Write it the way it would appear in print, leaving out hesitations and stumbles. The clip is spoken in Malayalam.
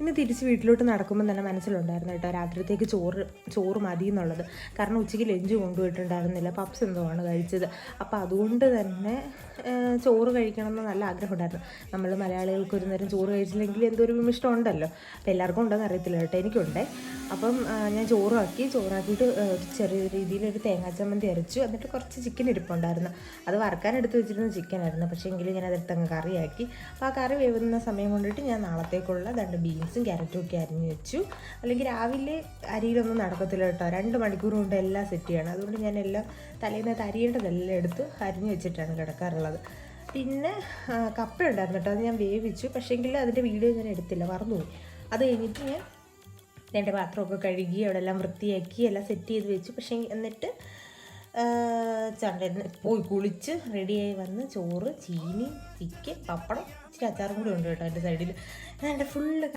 ഇനി തിരിച്ച് വീട്ടിലോട്ട് നടക്കുമ്പോൾ തന്നെ മനസ്സിലുണ്ടായിരുന്നു കേട്ടോ രാത്രിത്തേക്ക് ചോറ് മതി എന്നുള്ളത്. കാരണം ഉച്ചയ്ക്ക് ലഞ്ച് കൊണ്ടുപോയിട്ടുണ്ടായിരുന്നില്ല, പപ്സ് എന്തോ ആണ് കഴിച്ചത്. അപ്പോൾ അതുകൊണ്ട് തന്നെ ചോറ് കഴിക്കണം എന്ന് നല്ല ആഗ്രഹമുണ്ടായിരുന്നു. നമ്മൾ മലയാളികൾക്ക് ഒരു നേരം ചോറ് കഴിച്ചില്ലെങ്കിൽ എന്തൊരു വിമിഷ്ടം ഉണ്ടല്ലോ. അപ്പോൾ എല്ലാവർക്കും ഉണ്ടെന്ന് അറിയത്തില്ല കേട്ടോ, എനിക്കുണ്ടേ. അപ്പം ഞാൻ ചോറാക്കിയിട്ട് ചെറിയ രീതിയിലൊരു തേങ്ങാ ചമ്മന്തി അരച്ചു. എന്നിട്ട് കുറച്ച് ചിക്കൻ ഇരിപ്പുണ്ടായിരുന്നു, അത് വറുക്കാൻ എടുത്ത് വെച്ചിരുന്ന ചിക്കനായിരുന്നു. പക്ഷേ എങ്കിലും ഞാൻ അതെടുത്തങ്ങ് കറിയാക്കി. അപ്പോൾ ആ കറി വേവുന്ന സമയം കൊണ്ടിട്ട് ഞാൻ നാളത്തേക്കുള്ള 2 ബീൻസും ക്യാരറ്റും ഒക്കെ അരിഞ്ഞു വെച്ചു. അല്ലെങ്കിൽ രാവിലെ അരിയിലൊന്നും നടക്കത്തില്ല കേട്ടോ, 2 മണിക്കൂർ കൊണ്ട് എല്ലാം സെറ്റ് ചെയ്യണം. അതുകൊണ്ട് ഞാൻ എല്ലാം തലേന്നത്തെ അരിയേണ്ടതെല്ലാം എടുത്ത് അരിഞ്ഞു വെച്ചിട്ടാണ് കിടക്കാറുള്ളത്. പിന്നെ കപ്പ ഉണ്ടായിരുന്നു കേട്ടോ, അത് ഞാൻ വേവിച്ചു. പക്ഷേങ്കിൽ അതിൻ്റെ വീഡിയോ ഞാൻ എടുത്തില്ല, മറന്നുപോയി. അത് കഴിഞ്ഞിട്ട് ഞാൻ എൻ്റെ പാത്രമൊക്കെ കഴുകി അവിടെ എല്ലാം വൃത്തിയാക്കി എല്ലാം സെറ്റ് ചെയ്ത് വെച്ചു. പക്ഷേ എന്നിട്ട് ചണ്ടൻ പോയി കുളിച്ച് റെഡിയായി വന്ന് ചോറ്, ചീനി, ചിക്കൻ, പപ്പടം, ഇച്ചിരി അച്ചാറും കൂടി ഉണ്ട് കേട്ടോ എൻ്റെ സൈഡിൽ. ഞാൻ എൻ്റെ ഫുള്ള്